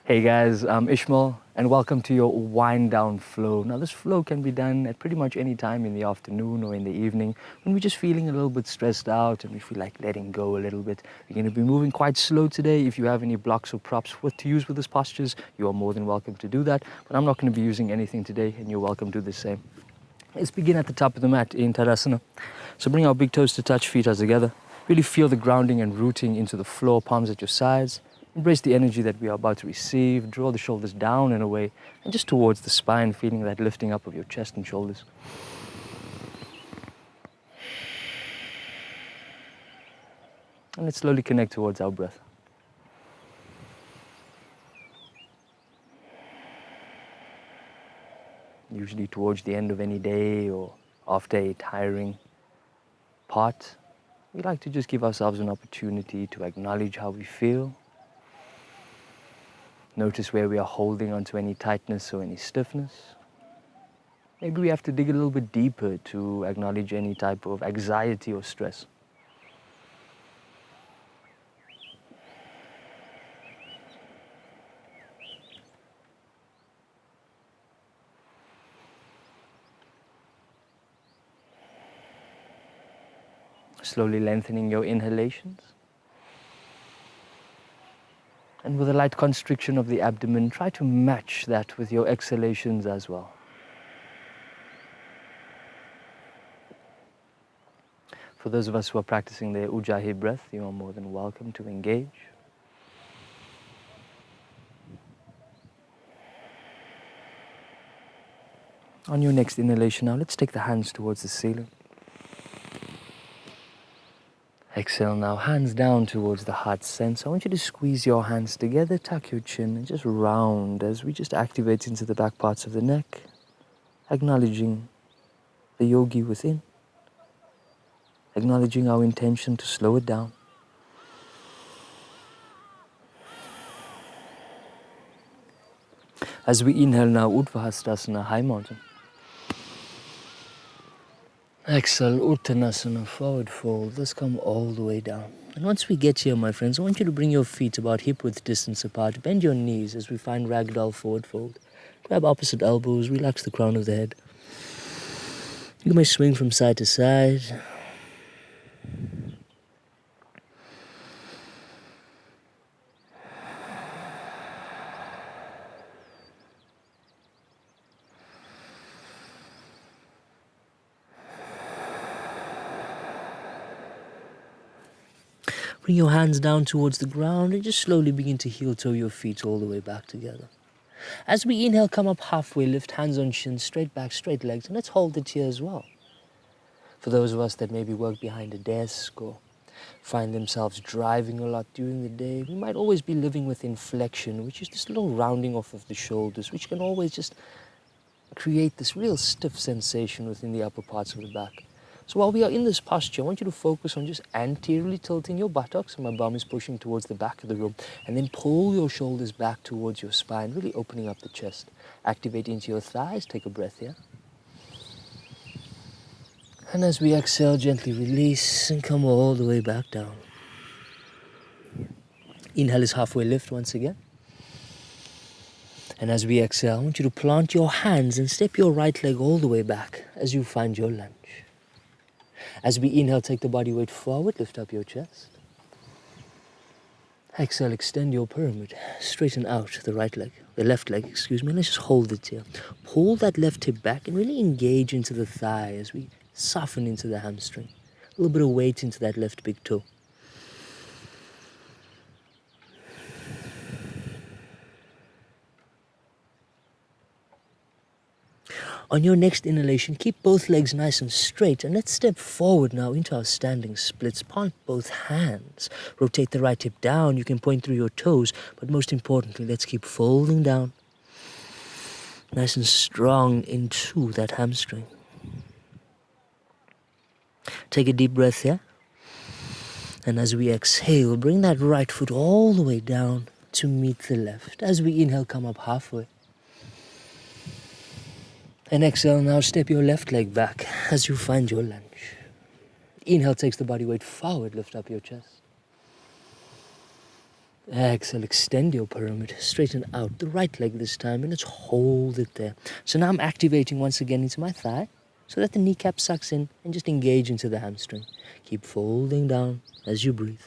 Hey guys, I'm Ishmael and welcome to your wind down flow. Now this flow can be done at pretty much any time in the afternoon or in the evening when we're just feeling a little bit stressed out and we feel like letting go a little bit. We're going to be moving quite slow today. If you have any blocks or props to use with this postures, you are more than welcome to do that. But I'm not going to be using anything today and you're welcome to do the same. Let's begin at the top of the mat in Tadasana. So bring our big toes to touch, feet are together. Really feel the grounding and rooting into the floor, palms at your sides. Embrace the energy that we are about to receive. Draw the shoulders down and away and just towards the spine, feeling that lifting up of your chest and shoulders. And let's slowly connect towards our breath. Usually towards the end of any day or after a tiring part, we like to just give ourselves an opportunity to acknowledge how we feel. Notice where we are holding onto any tightness or any stiffness. Maybe we have to dig a little bit deeper to acknowledge any type of anxiety or stress. Slowly lengthening your inhalations. And with a light constriction of the abdomen, try to match that with your exhalations as well. For those of us who are practicing the Ujjayi breath, you are more than welcome to engage. On your next inhalation now, let's take the hands towards the ceiling. Exhale now, hands down towards the heart center. I want you to squeeze your hands together, tuck your chin, and just round as we just activate into the back parts of the neck, acknowledging the yogi within, acknowledging our intention to slow it down. As we inhale now, Utthahastasana, high mountain. Exhale, Uttanasana, forward fold. Let's come all the way down. And once we get here, my friends, I want you to bring your feet about hip-width distance apart. Bend your knees as we find Ragdoll, forward fold. Grab opposite elbows, relax the crown of the head. You may swing from side to side. Bring your hands down towards the ground and just slowly begin to heel-toe your feet all the way back together. As we inhale, come up halfway, lift hands on chin, straight back, straight legs, and let's hold it here as well. For those of us that maybe work behind a desk or find themselves driving a lot during the day, we might always be living with inflection, which is this little rounding off of the shoulders, which can always just create this real stiff sensation within the upper parts of the back. So while we are in this posture, I want you to focus on just anteriorly tilting your buttocks, and my bum is pushing towards the back of the room, and then pull your shoulders back towards your spine, really opening up the chest. Activate into your thighs, take a breath here. And as we exhale, gently release and come all the way back down. Inhale is halfway lift once again. And as we exhale, I want you to plant your hands and step your right leg all the way back as you find your lunge. As we inhale, take the body weight forward, lift up your chest. Exhale, extend your pyramid, straighten out the left leg, let's just hold it here. Pull that left hip back and really engage into the thigh as we soften into the hamstring. A little bit of weight into that left big toe. On your next inhalation, keep both legs nice and straight, and let's step forward now into our standing splits. Plant both hands. Rotate the right hip down. You can point through your toes, but most importantly, let's keep folding down. Nice and strong into that hamstring. Take a deep breath here. And as we exhale, bring that right foot all the way down to meet the left. As we inhale, come up halfway. And exhale, now step your left leg back as you find your lunge. Inhale takes the body weight forward, lift up your chest. Exhale, extend your pyramid, straighten out the right leg this time, and let's hold it there. So now I'm activating once again into my thigh, so that the kneecap sucks in and just engage into the hamstring. Keep folding down as you breathe.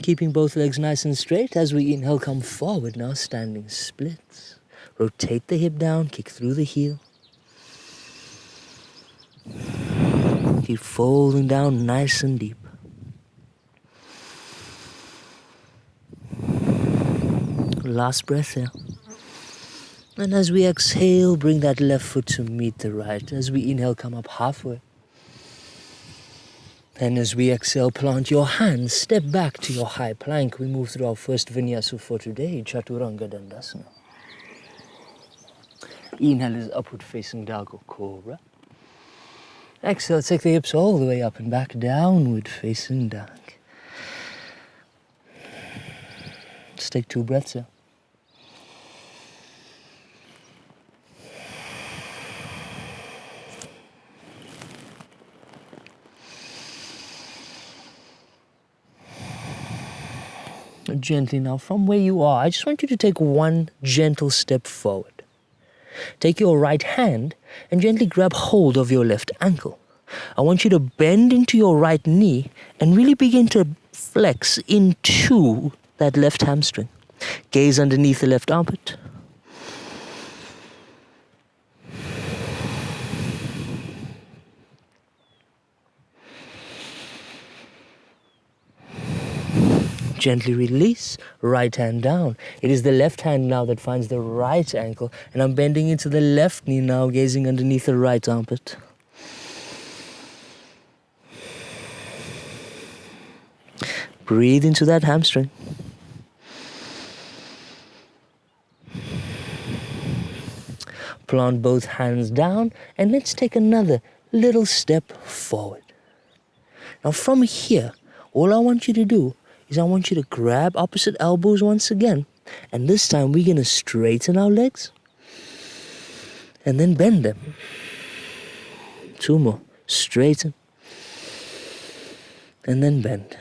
Keeping both legs nice and straight. As we inhale, come forward now, standing splits. Rotate the hip down, kick through the heel. Keep folding down nice and deep. Last breath here. And as we exhale, bring that left foot to meet the right. As we inhale, come up halfway. And as we exhale, plant your hands, step back to your high plank. We move through our first vinyasa for today, Chaturanga Dandasana. Inhale is upward facing dog or cobra. Exhale, take the hips all the way up and back, downward facing dog. Let's take 2 breaths here. Gently now, from where you are, I just want you to take one gentle step forward. Take your right hand and gently grab hold of your left ankle. I want you to bend into your right knee and really begin to flex into that left hamstring. Gaze underneath the left armpit. Gently release, right hand down. It is the left hand now that finds the right ankle, and I'm bending into the left knee now, gazing underneath the right armpit. Breathe into that hamstring. Plant both hands down, and let's take another little step forward. Now from here, all I want you to do is I want you to grab opposite elbows once again. And this time we're going to straighten our legs and then bend them. 2 more. Straighten and then bend.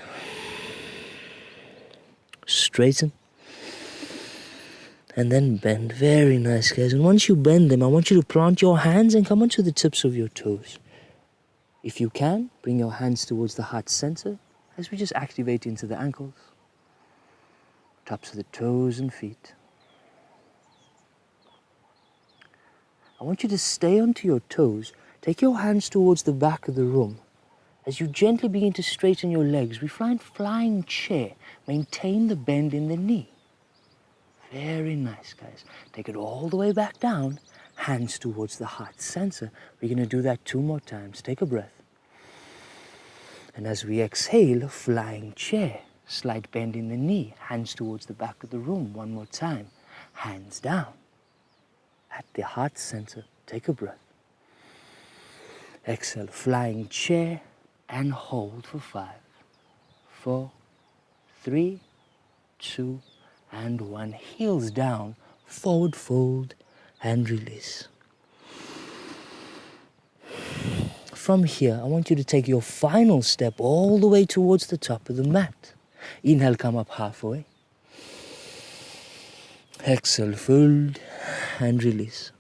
Straighten and then bend. Very nice, guys. And once you bend them, I want you to plant your hands and come onto the tips of your toes. If you can, bring your hands towards the heart center as we just activate into the ankles, tops of the toes and feet. I want you to stay onto your toes. Take your hands towards the back of the room. As you gently begin to straighten your legs, we find flying chair. Maintain the bend in the knee. Very nice, guys. Take it all the way back down. Hands towards the heart center. We're going to do that 2 more times. Take a breath. And as we exhale, flying chair. Slight bend in the knee. Hands towards the back of the room. 1 more time. Hands down. At the heart center. Take a breath. Exhale, flying chair. And hold for 5, 4, 3, 2, and 1. Heels down. Forward fold and release. From here, I want you to take your final step all the way towards the top of the mat. Inhale, come up halfway. Exhale, fold and release.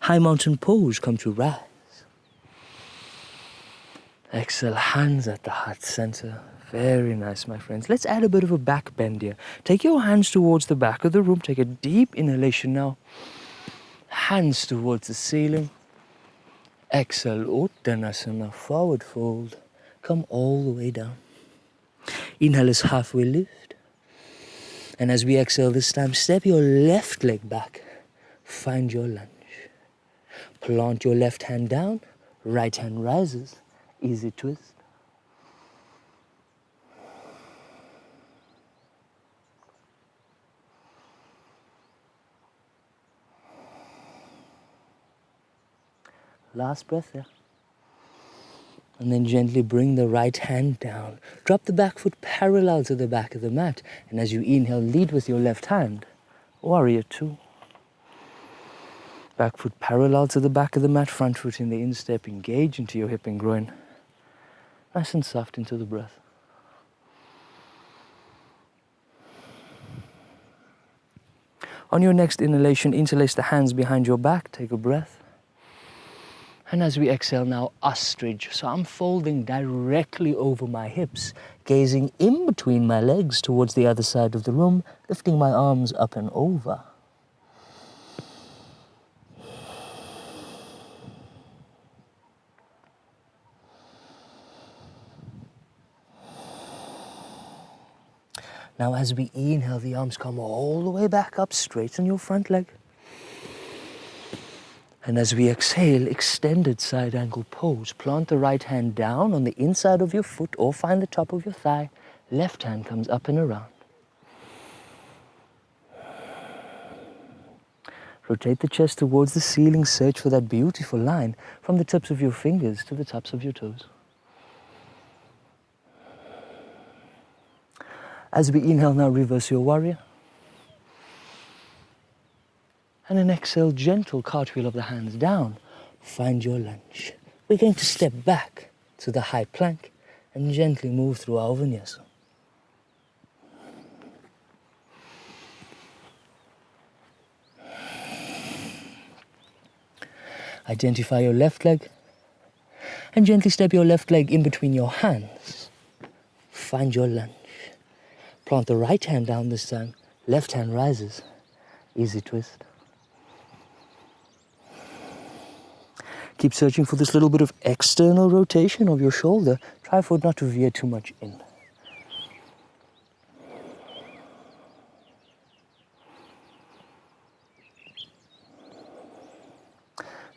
High mountain pose, come to rise. Exhale, hands at the heart center. Very nice, my friends. Let's add a bit of a back bend here. Take your hands towards the back of the room. Take a deep inhalation now. Hands towards the ceiling. Exhale, Uttanasana, forward fold. Come all the way down. Inhale is halfway lift. And as we exhale this time, step your left leg back. Find your lunge. Plant your left hand down. Right hand rises. Easy twist. Last breath here. And then gently bring the right hand down. Drop the back foot parallel to the back of the mat. And as you inhale, lead with your left hand. Warrior 2. Back foot parallel to the back of the mat, front foot in the instep, engage into your hip and groin. Nice and soft into the breath. On your next inhalation, interlace the hands behind your back, take a breath. And as we exhale now, ostrich. So I'm folding directly over my hips, gazing in between my legs towards the other side of the room, lifting my arms up and over. Now as we inhale, the arms come all the way back up, straighten your front leg. And as we exhale, extended side angle pose. Plant the right hand down on the inside of your foot or find the top of your thigh. Left hand comes up and around. Rotate the chest towards the ceiling. Search for that beautiful line from the tips of your fingers to the tops of your toes. As we inhale now, reverse your warrior. And an exhale, gentle cartwheel of the hands down. Find your lunge. We're going to step back to the high plank and gently move through our vinyasa. Identify your left leg and gently step your left leg in between your hands. Find your lunge. Plant the right hand down this time. Left hand rises. Easy twist. Keep searching for this little bit of external rotation of your shoulder. Try for it not to veer too much in.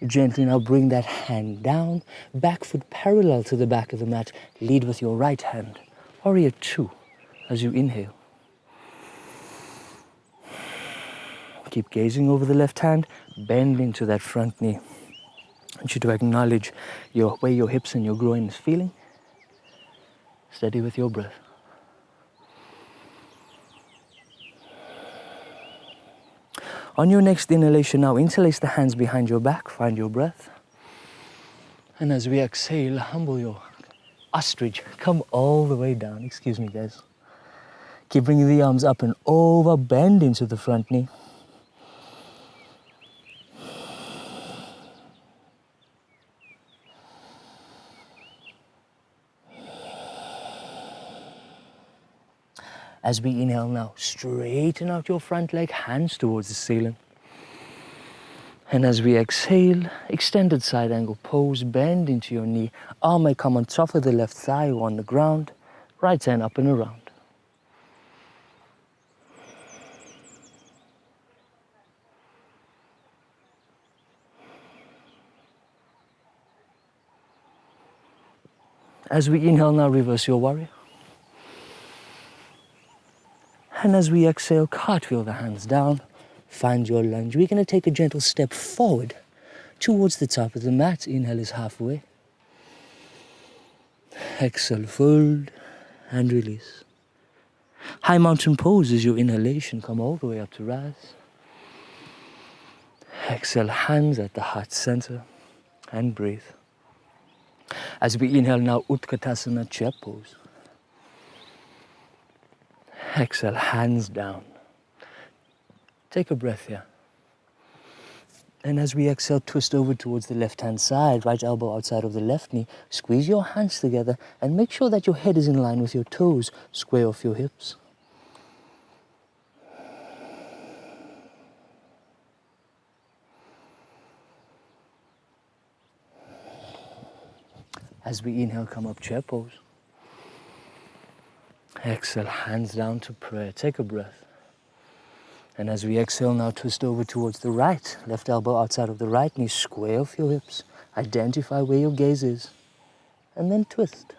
Gently now bring that hand down, back foot parallel to the back of the mat. Lead with your right hand. Warrior 2 as you inhale. Keep gazing over the left hand, bend into that front knee. I want you to acknowledge where your hips and your groin is feeling. Steady with your breath. On your next inhalation now, interlace the hands behind your back, find your breath. And as we exhale, humble your ostrich. Come all the way down, excuse me guys. Keep bringing the arms up and over, bend into the front knee. As we inhale now, straighten out your front leg, hands towards the ceiling. And as we exhale, extended side angle pose, bend into your knee. Arm may come on top of the left thigh or on the ground. Right hand up and around. As we inhale now, reverse your warrior. And as we exhale, cartwheel the hands down, find your lunge. We're going to take a gentle step forward towards the top of the mat. Inhale is halfway. Exhale, fold and release. High mountain pose is your inhalation. Come all the way up to rise. Exhale, hands at the heart center and breathe. As we inhale now, Utkatasana chair pose. Exhale, hands down. Take a breath here. And as we exhale, twist over towards the left-hand side, right elbow outside of the left knee. Squeeze your hands together and make sure that your head is in line with your toes. Square off your hips. As we inhale, come up, chair pose. Exhale, hands down to prayer. Take a breath. And as we exhale now, twist over towards the right. Left elbow outside of the right knee. Square off your hips. Identify where your gaze is. And then twist.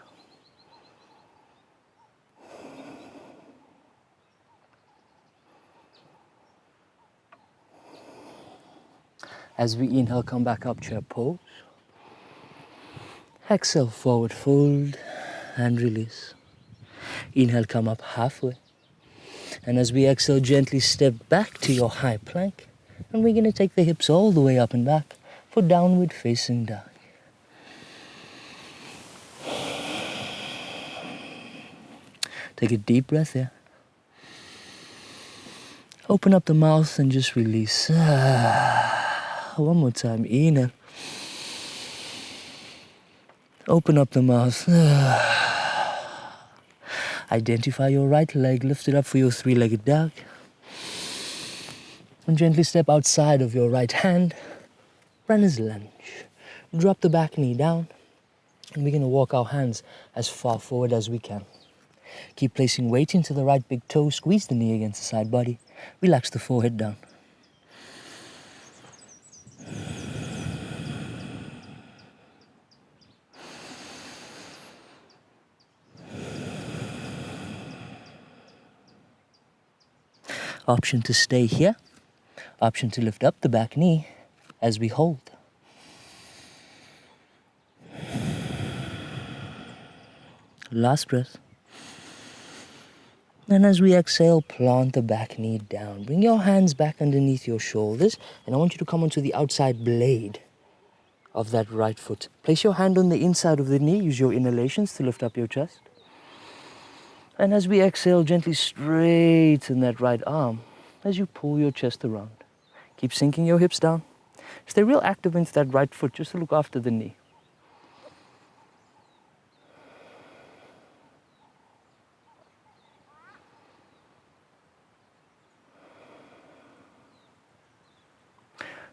As we inhale, come back up, chair pose. Exhale, forward fold and release. Inhale, come up halfway. And as we exhale, gently step back to your high plank. And we're going to take the hips all the way up and back for downward facing dog. Take a deep breath here. Open up the mouth and just release. One more time. Inhale. Open up the mouth. Identify your right leg. Lift it up for your three-legged dog. And gently step outside of your right hand. Runner's lunge. Drop the back knee down. And we're going to walk our hands as far forward as we can. Keep placing weight into the right big toe. Squeeze the knee against the side body. Relax the forehead down. Option to stay here. Option to lift up the back knee as we hold. Last breath. And as we exhale, plant the back knee down. Bring your hands back underneath your shoulders. And I want you to come onto the outside blade of that right foot. Place your hand on the inside of the knee. Use your inhalations to lift up your chest. And as we exhale, gently straighten that right arm as you pull your chest around. Keep sinking your hips down. Stay real active into that right foot just to look after the knee.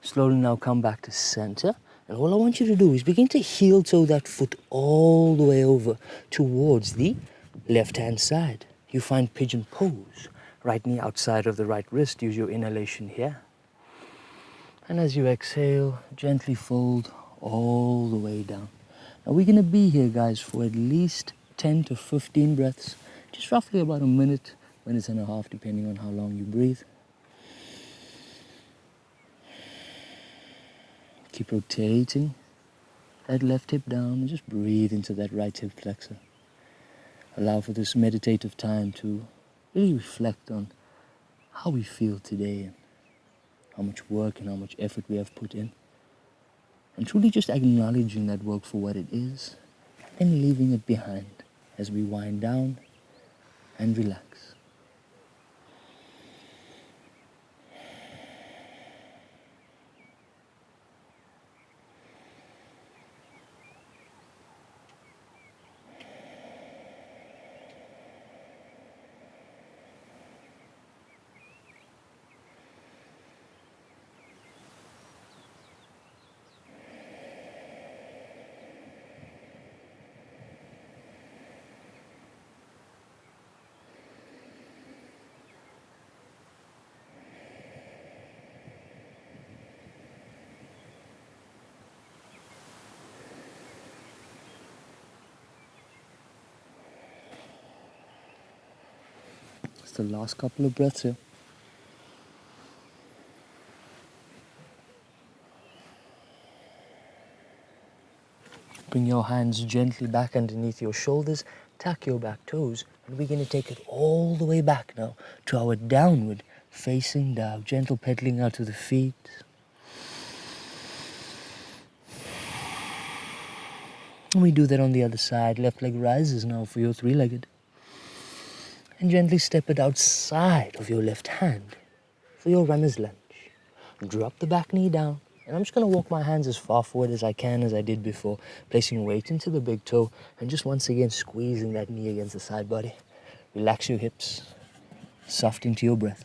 Slowly now come back to center. And all I want you to do is begin to heel toe that foot all the way over towards the left-hand side. You find pigeon pose. Right knee outside of the right wrist. Use your inhalation here. And as you exhale, gently fold all the way down. Now we're going to be here, guys, for at least 10 to 15 breaths. Just roughly about a minute and a half, depending on how long you breathe. Keep rotating that left hip down and just breathe into that right hip flexor. Allow for this meditative time to really reflect on how we feel today and how much work and how much effort we have put in. And truly just acknowledging that work for what it is and leaving it behind as we wind down and relax. It's the last couple of breaths here. Bring your hands gently back underneath your shoulders, tuck your back toes, and we're going to take it all the way back now to our downward facing dog. Gentle pedaling out to the feet. And we do that on the other side. Left leg rises now for your three-legged. And gently step it outside of your left hand for your runner's lunge. Drop the back knee down. And I'm just going to walk my hands as far forward as I can, as I did before, placing weight into the big toe and just once again squeezing that knee against the side body. Relax your hips, soft into your breath.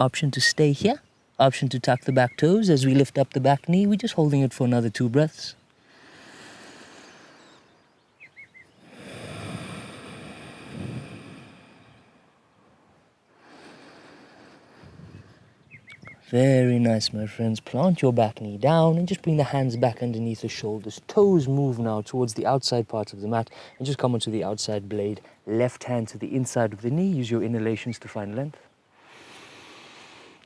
Option to stay here. Option to tuck the back toes as we lift up the back knee. We're just holding it for another 2 breaths. Very nice, my friends. Plant your back knee down and just bring the hands back underneath the shoulders. Toes move now towards the outside part of the mat and just come onto the outside blade. Left hand to the inside of the knee. Use your inhalations to find length.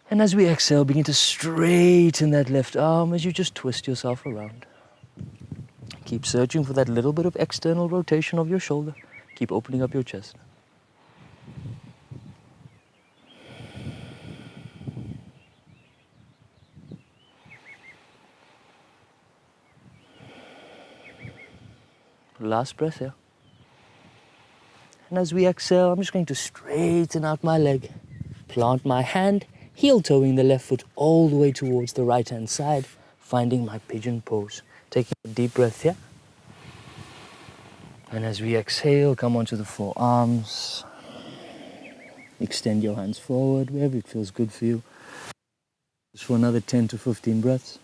And as we exhale, begin to straighten that left arm as you just twist yourself around. Keep searching for that little bit of external rotation of your shoulder. Keep opening up your chest. Last breath here. And as we exhale, I'm just going to straighten out my leg. Plant my hand, heel toeing the left foot all the way towards the right hand side, finding my pigeon pose. Taking a deep breath here. And as we exhale, come onto the forearms. Extend your hands forward wherever it feels good for you. Just for another 10 to 15 breaths.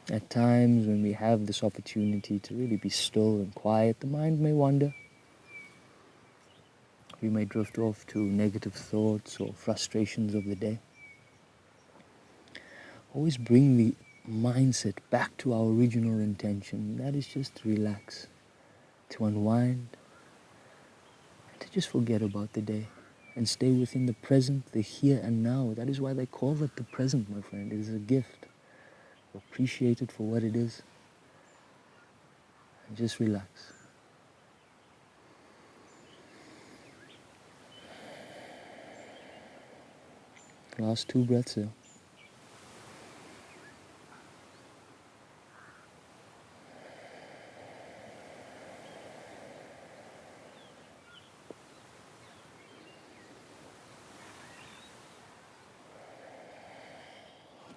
At times when we have this opportunity to really be still and quiet, the mind may wander. We may drift off to negative thoughts or frustrations of the day. Always bring the mindset back to our original intention. That is just to relax, to unwind, and to just forget about the day and stay within the present, the here and now. That is why they call it the present, my friend. It is a gift. Appreciate it for what it is and just relax. Last 2 breaths here.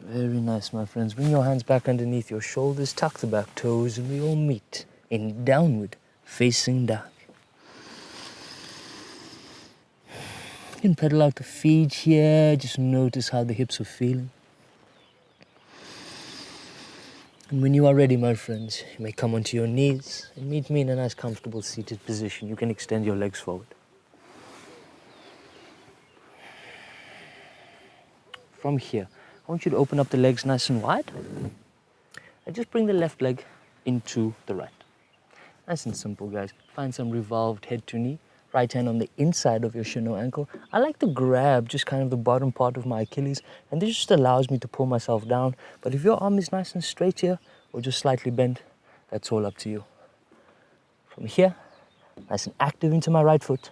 Very nice, my friends. Bring your hands back underneath your shoulders, tuck the back toes, and we all meet in downward facing dog. You can pedal out the feet here, just notice how the hips are feeling. And when you are ready, my friends, you may come onto your knees and meet me in a nice comfortable seated position. You can extend your legs forward. From here, I want you to open up the legs nice and wide. And just bring the left leg into the right. Nice and simple, guys. Find some revolved head to knee. Right hand on the inside of your shin or ankle. I like to grab just kind of the bottom part of my Achilles, and this just allows me to pull myself down. But if your arm is nice and straight here, or just slightly bent, that's all up to you. From here, nice and active into my right foot.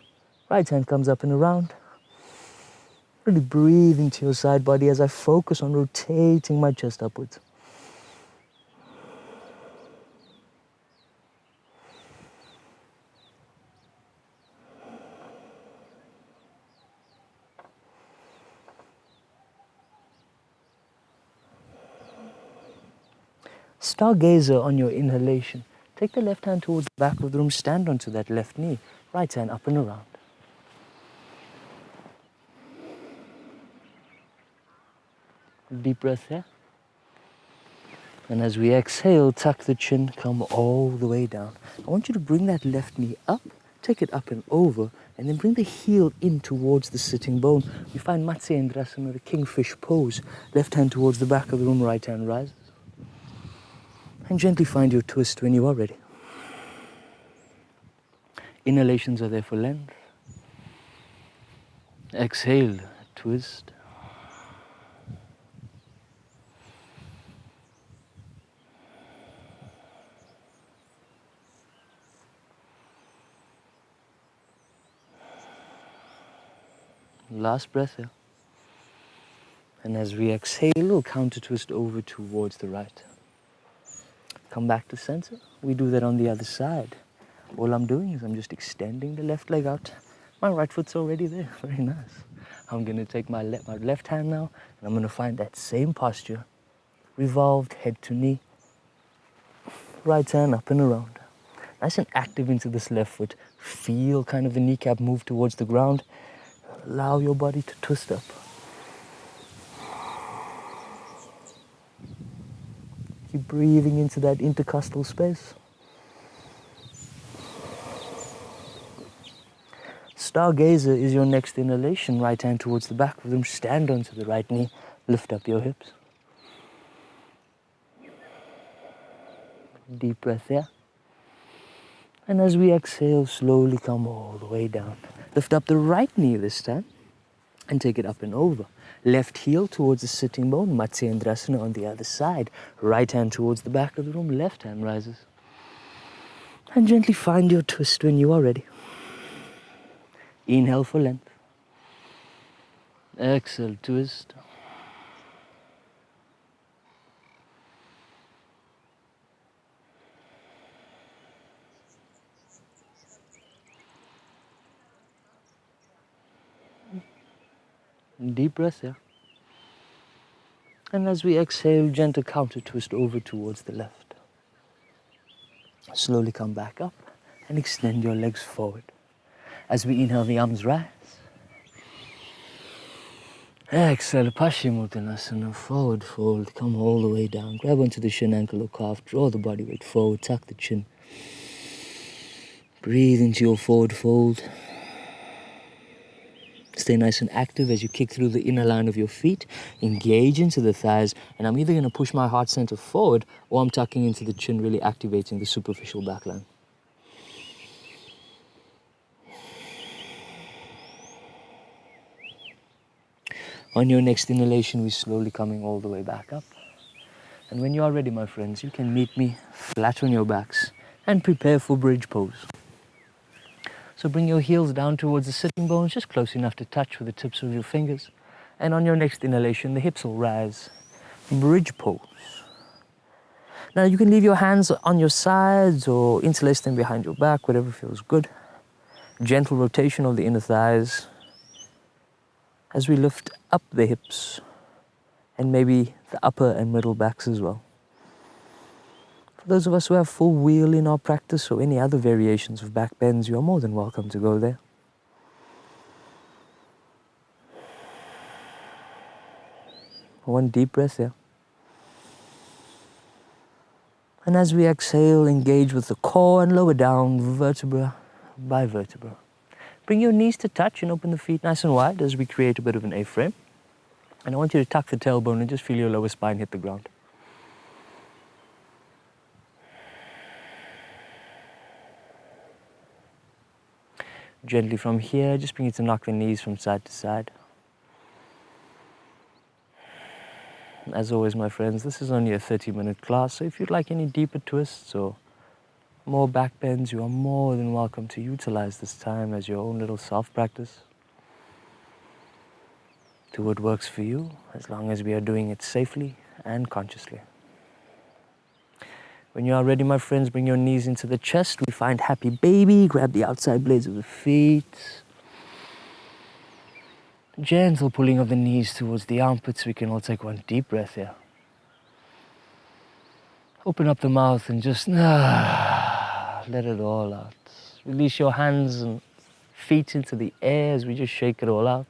Right hand comes up and around. Really breathe into your side body as I focus on rotating my chest upwards. Stargazer on your inhalation. Take the left hand towards the back of the room, stand onto that left knee. Right hand up and around. Deep breath here. And as we exhale, tuck the chin, come all the way down. I want you to bring that left knee up, take it up and over, and then bring the heel in towards the sitting bone. We find Matsyendrasana, the kingfish pose. Left hand towards the back of the room, right hand rises. And gently find your twist when you are ready. Inhalations are there for length. Exhale, twist. Last breath here. And as we exhale, we'll counter twist over towards the right. Come back to center. We do that on the other side. All I'm doing is I'm just extending the left leg out. My right foot's already there. Very nice. I'm going to take my left hand now, and I'm going to find that same posture. Revolved head to knee. Right hand up and around. Nice and active into this left foot. Feel kind of the kneecap move towards the ground. Allow your body to twist up. Keep breathing into that intercostal space. Stargazer is your next inhalation. Right hand towards the back of them. Stand onto the right knee. Lift up your hips. Deep breath there. And as we exhale, slowly come all the way down. Lift up the right knee this time and take it up and over. Left heel towards the sitting bone, Matsyendrasana on the other side. Right hand towards the back of the room, left hand rises. And gently find your twist when you are ready. Inhale for length. Exhale, twist. Deep breath there. And as we exhale, gentle counter twist over towards the left. Slowly come back up and extend your legs forward. As we inhale, the arms rise. Exhale, Paschimottanasana, forward fold, come all the way down. Grab onto the shin, ankle or calf, draw the body weight forward, tuck the chin. Breathe into your forward fold. Stay nice and active as you kick through the inner line of your feet. Engage into the thighs. And I'm either going to push my heart center forward or I'm tucking into the chin, really activating the superficial back line. On your next inhalation, we're slowly coming all the way back up. And when you are ready, my friends, you can meet me flat on your backs and prepare for bridge pose. So bring your heels down towards the sitting bones, just close enough to touch with the tips of your fingers. And on your next inhalation, the hips will rise. Bridge pose. Now you can leave your hands on your sides or interlace them behind your back, whatever feels good. Gentle rotation of the inner thighs as we lift up the hips and maybe the upper and middle backs as well. For those of us who have full wheel in our practice or any other variations of back bends, you are more than welcome to go there. One deep breath there. And as we exhale, engage with the core and lower down vertebra by vertebra. Bring your knees to touch and open the feet nice and wide as we create a bit of an A-frame. And I want you to tuck the tailbone and just feel your lower spine hit the ground. Gently from here, just bring you to knock the knees from side to side. As always, my friends, this is only a 30-minute class, so if you'd like any deeper twists or more back bends, you are more than welcome to utilize this time as your own little self-practice. Do what works for you, as long as we are doing it safely and consciously. When you are ready, my friends, bring your knees into the chest. We find happy baby. Grab the outside blades of the feet. Gentle pulling of the knees towards the armpits. We can all take one deep breath here. Open up the mouth and just let it all out. Release your hands and feet into the air as we just shake it all out.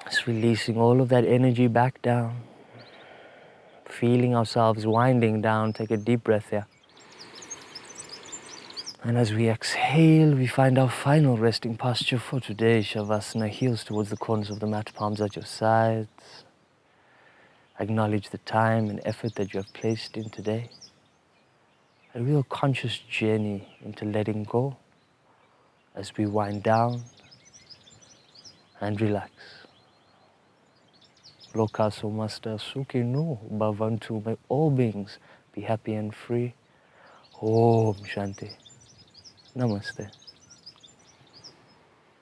Just releasing all of that energy back down. Feeling ourselves winding down. Take a deep breath here. And as we exhale, we find our final resting posture for today. Shavasana, heels towards the corners of the mat, palms at your sides. Acknowledge the time and effort that you have placed in today. A real conscious journey into letting go as we wind down and relax. Loka somasta sukhino bhavantu. May all beings be happy and free. Om Shanti. Namaste.